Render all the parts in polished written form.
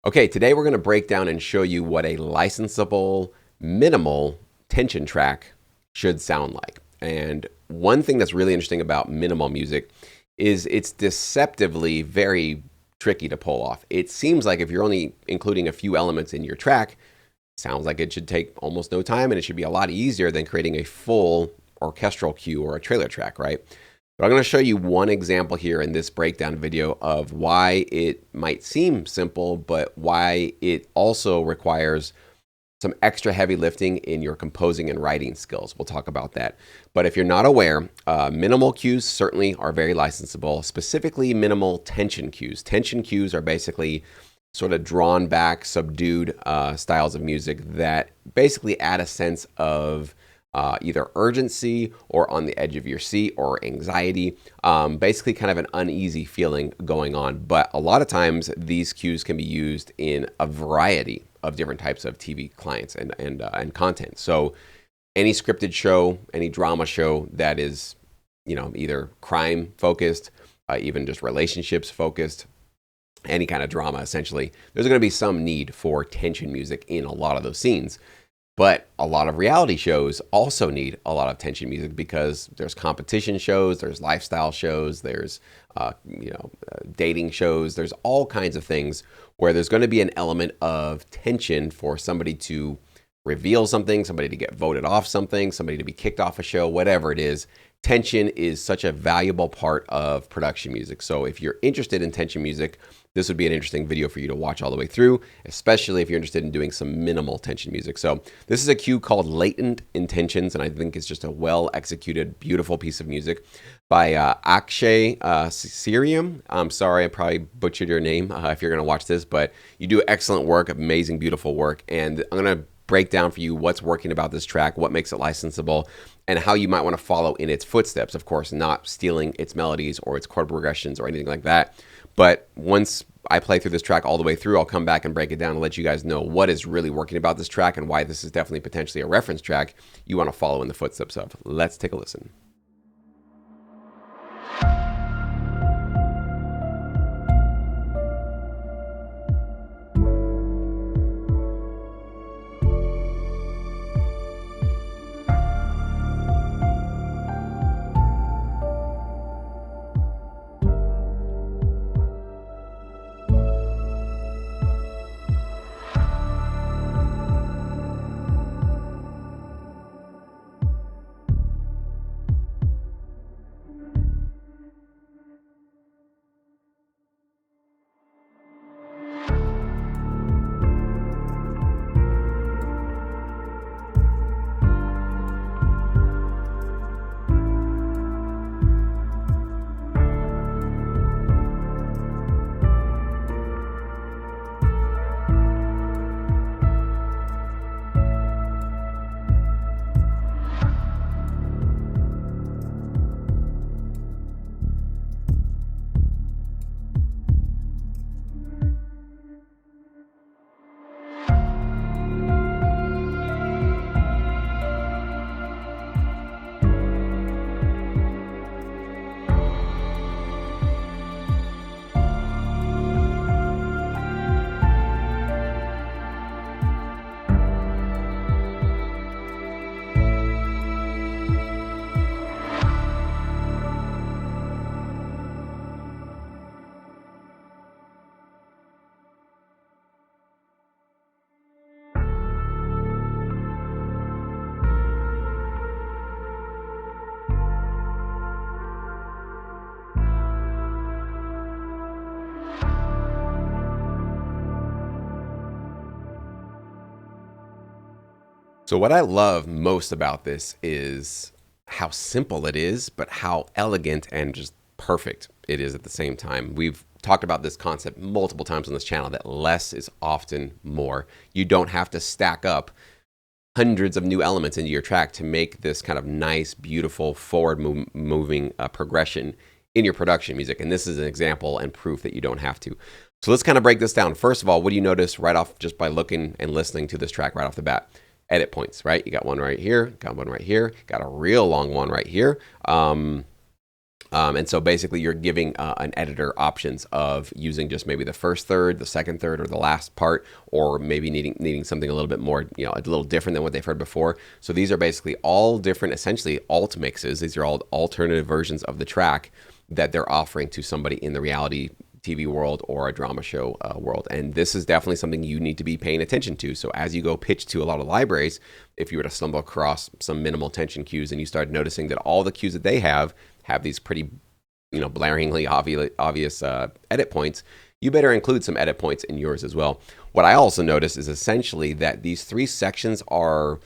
Okay, today we're going to break down and show you what a licensable minimal tension track should sound like. And one thing that's really interesting about minimal music is it's deceptively very tricky to pull off. It seems like if you're only including a few elements in your track, it sounds like it should take almost no time and it should be a lot easier than creating a full orchestral cue or a trailer track, right? But I'm going to show you one example here in this breakdown video of why it might seem simple, but why it also requires some extra heavy lifting in your composing and writing skills. We'll talk about that. But if you're not aware, minimal cues certainly are very licensable, specifically minimal tension cues. Tension cues are basically sort of drawn back, subdued styles of music that basically add a sense of either urgency or on the edge of your seat or anxiety, basically kind of an uneasy feeling going on. But a lot of times these cues can be used in a variety of different types of TV clients and content. So any scripted show, any drama show that is, either crime focused, even just relationships focused, any kind of drama, essentially, there's going to be some need for tension music in a lot of those scenes. But a lot of reality shows also need a lot of tension music because there's competition shows, there's lifestyle shows, there's dating shows, there's all kinds of things where there's going to be an element of tension for somebody to reveal something, somebody to get voted off something, somebody to be kicked off a show, whatever it is. Tension is such a valuable part of production music. So if you're interested in tension music, this would be an interesting video for you to watch all the way through, especially if you're interested in doing some minimal tension music. So this is a cue called Latent Intentions, and I think it's just a well-executed, beautiful piece of music by Akshay Siriam. I'm sorry, I probably butchered your name if you're going to watch this, but you do excellent work, amazing, beautiful work, and I'm going to break down for you what's working about this track, what makes it licensable, and how you might want to follow in its footsteps. Of course, not stealing its melodies or its chord progressions or anything like that. But once I play through this track all the way through, I'll come back and break it down and let you guys know what is really working about this track and why this is definitely potentially a reference track you want to follow in the footsteps of. Let's take a listen. So what I love most about this is how simple it is, but how elegant and just perfect it is at the same time. We've talked about this concept multiple times on this channel, that less is often more. You don't have to stack up hundreds of new elements into your track to make this kind of nice, beautiful, forward-moving progression in your production music. And this is an example and proof that you don't have to. So let's kind of break this down. First of all, what do you notice right off just by looking and listening to this track right off the bat? Edit points, right? You got one right here, got one right here, got a real long one right here. And so basically you're giving an editor options of using just maybe the first third, the second third, or the last part, or maybe needing something a little bit more, a little different than what they've heard before. So these are basically all different, essentially alt mixes. These are all alternative versions of the track that they're offering to somebody in the reality TV world or a drama show world. And this is definitely something you need to be paying attention to. So as you go pitch to a lot of libraries, if you were to stumble across some minimal tension cues and you start noticing that all the cues that they have these pretty, blaringly obvious edit points, you better include some edit points in yours as well. What I also noticed is essentially that these three sections are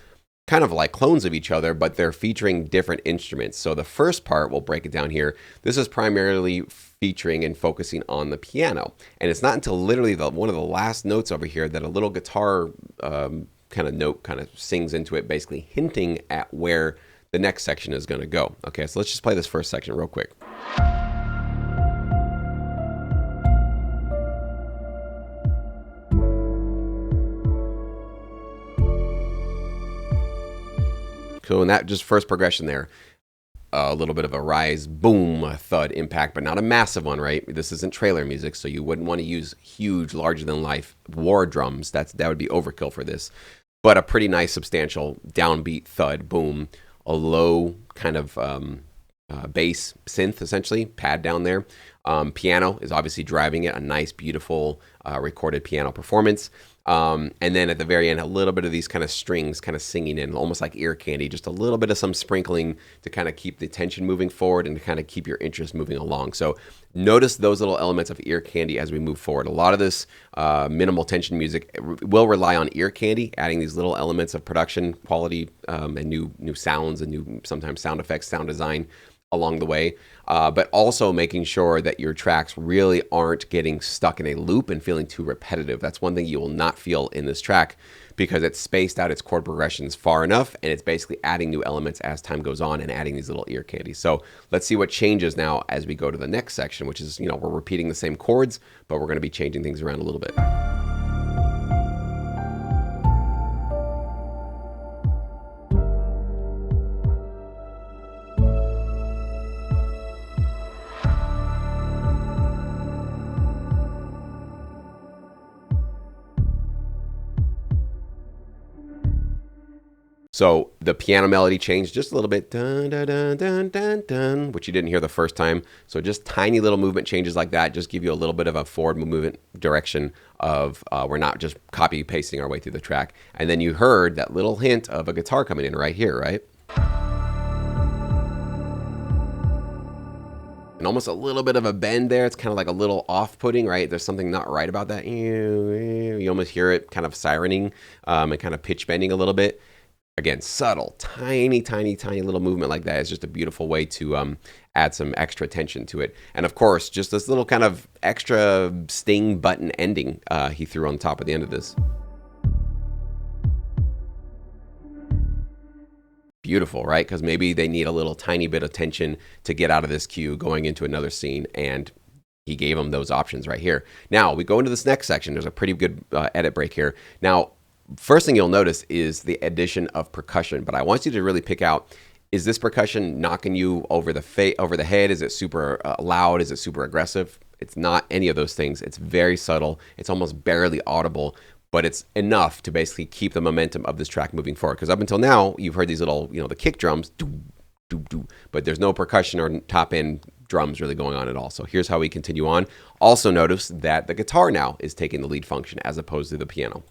kind of like clones of each other, but they're featuring different instruments. So the first part, we'll break it down here. This is primarily featuring and focusing on the piano. And it's not until literally one of the last notes over here that a little guitar kind of note kind of sings into it, basically hinting at where the next section is going to go. Okay, so let's just play this first section real quick. So in that just first progression there, a little bit of a rise, boom, a thud, impact, but not a massive one, right? This isn't trailer music, so you wouldn't want to use huge, larger-than-life war drums. That would be overkill for this. But a pretty nice, substantial downbeat thud, boom, a low kind of bass synth, essentially, pad down there. Piano is obviously driving it, a nice, beautiful recorded piano performance. And then at the very end, a little bit of these kind of strings kind of singing in, almost like ear candy, just a little bit of some sprinkling to kind of keep the tension moving forward and to kind of keep your interest moving along. So notice those little elements of ear candy as we move forward. A lot of this minimal tension music will rely on ear candy, adding these little elements of production quality and new sounds and new sometimes sound effects, sound design along the way, but also making sure that your tracks really aren't getting stuck in a loop and feeling too repetitive. That's one thing you will not feel in this track because it's spaced out its chord progressions far enough, and it's basically adding new elements as time goes on and adding these little ear candies. So let's see what changes now as we go to the next section, which is, we're repeating the same chords, but we're going to be changing things around a little bit. So the piano melody changed just a little bit, dun, dun, dun, dun, dun, dun, which you didn't hear the first time. So just tiny little movement changes like that just give you a little bit of a forward movement direction of we're not just copy pasting our way through the track. And then you heard that little hint of a guitar coming in right here, right? And almost a little bit of a bend there. It's kind of like a little off-putting, right? There's something not right about that. You almost hear it kind of sirening and kind of pitch bending a little bit. Again, subtle, tiny, tiny, tiny little movement like that is just a beautiful way to add some extra tension to it. And of course, just this little kind of extra sting button ending he threw on top at the end of this. Beautiful, right? Because maybe they need a little tiny bit of tension to get out of this cue going into another scene, and he gave them those options right here. Now, we go into this next section. There's a pretty good edit break here. Now, first thing you'll notice is the addition of percussion, but I want you to really pick out, is this percussion knocking you over the head? Is it super loud? Is it super aggressive? It's not any of those things. It's very subtle. It's almost barely audible, but it's enough to basically keep the momentum of this track moving forward. Because up until now, you've heard these little, the kick drums, doo, doo, doo, but there's no percussion or top end drums really going on at all. So here's how we continue on. Also notice that the guitar now is taking the lead function as opposed to the piano.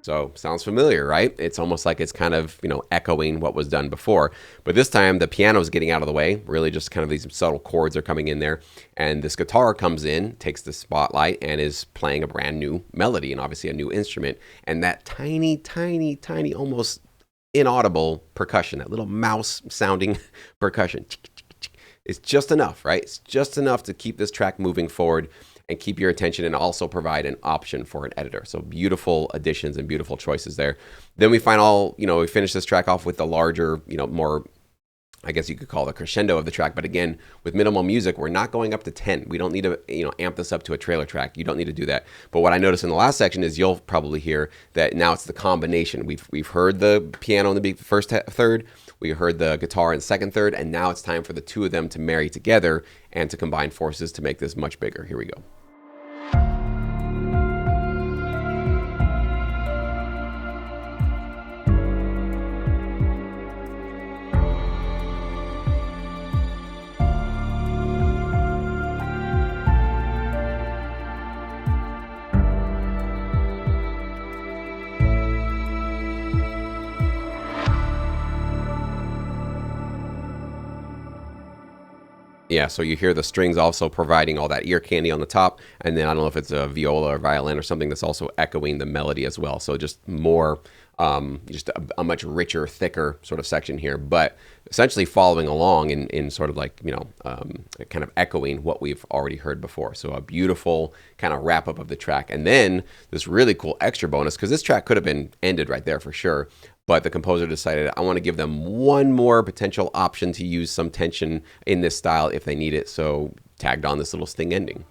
So sounds familiar, right? It's almost like it's kind of, echoing what was done before. But this time the piano is getting out of the way. Really just kind of these subtle chords are coming in there. And this guitar comes in, takes the spotlight, and is playing a brand new melody and obviously a new instrument. And that tiny, tiny, tiny, almost inaudible percussion, that little mouse sounding percussion. It's just enough, right? It's just enough to keep this track moving forward and keep your attention, and also provide an option for an editor. So beautiful additions and beautiful choices there. Then we we finish this track off with the larger, more, I guess you could call the crescendo of the track. But again, with minimal music, we're not going up to 10. We don't need to, amp this up to a trailer track. You don't need to do that. But what I noticed in the last section is you'll probably hear that now it's the combination. We've heard the piano in the first third, we heard the guitar in the second third, and now it's time for the two of them to marry together and to combine forces to make this much bigger. Here we go. Yeah, so you hear the strings also providing all that ear candy on the top, and then I don't know if it's a viola or violin or something that's also echoing the melody as well. So just more, just a much richer, thicker sort of section here, but essentially following along in sort of like, kind of echoing what we've already heard before. So a beautiful kind of wrap up of the track. And then this really cool extra bonus, because this track could have been ended right there for sure. But the composer decided, I want to give them one more potential option to use some tension in this style if they need it. So tagged on this little sting ending.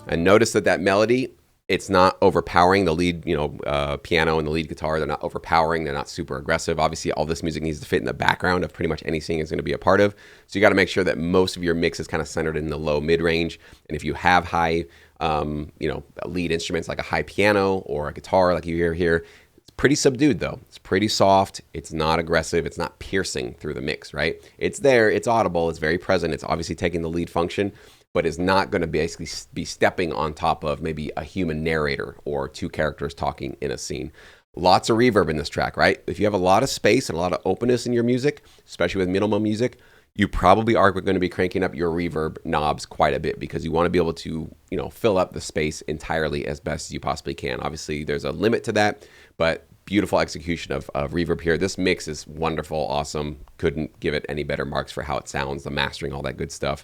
And notice that melody, it's not overpowering. The lead, piano and the lead guitar, they're not overpowering. They're not super aggressive. Obviously, all this music needs to fit in the background of pretty much anything it's going to be a part of. So you got to make sure that most of your mix is kind of centered in the low mid-range. And if you have high, lead instruments like a high piano or a guitar like you hear here, it's pretty subdued though. It's pretty soft. It's not aggressive. It's not piercing through the mix, right? It's there. It's audible. It's very present. It's obviously taking the lead function, but is not going to basically be stepping on top of maybe a human narrator or two characters talking in a scene. Lots of reverb in this track, right? If you have a lot of space and a lot of openness in your music, especially with minimal music, you probably are going to be cranking up your reverb knobs quite a bit, because you want to be able to, fill up the space entirely as best as you possibly can. Obviously, there's a limit to that, but beautiful execution of reverb here. This mix is wonderful, awesome. Couldn't give it any better marks for how it sounds, the mastering, all that good stuff.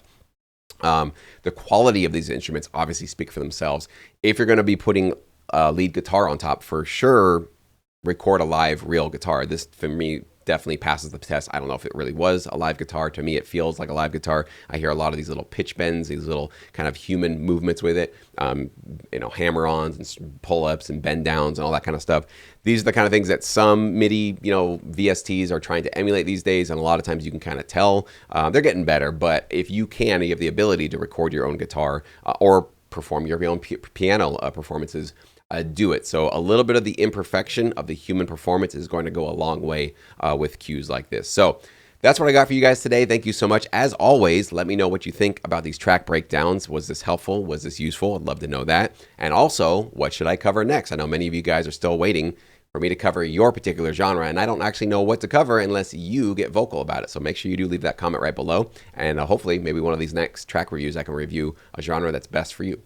The quality of these instruments obviously speak for themselves. If you're going to be putting a lead guitar on top, for sure, record a live real guitar. This, for me, definitely passes the test. I don't know if it really was a live guitar. To me, it feels like a live guitar. I hear a lot of these little pitch bends, these little kind of human movements with it, hammer-ons and pull-ups and bend-downs and all that kind of stuff. These are the kind of things that some MIDI, VSTs are trying to emulate these days, and a lot of times you can kind of tell. They're getting better, but if you have the ability to record your own guitar or perform your own piano performances, do it. So a little bit of the imperfection of the human performance is going to go a long way with cues like this. So that's what I got for you guys today. Thank you so much. As always, let me know what you think about these track breakdowns. Was this helpful? Was this useful? I'd love to know that. And also, what should I cover next? I know many of you guys are still waiting for me to cover your particular genre, and I don't actually know what to cover unless you get vocal about it. So make sure you do leave that comment right below, and hopefully maybe one of these next track reviews I can review a genre that's best for you.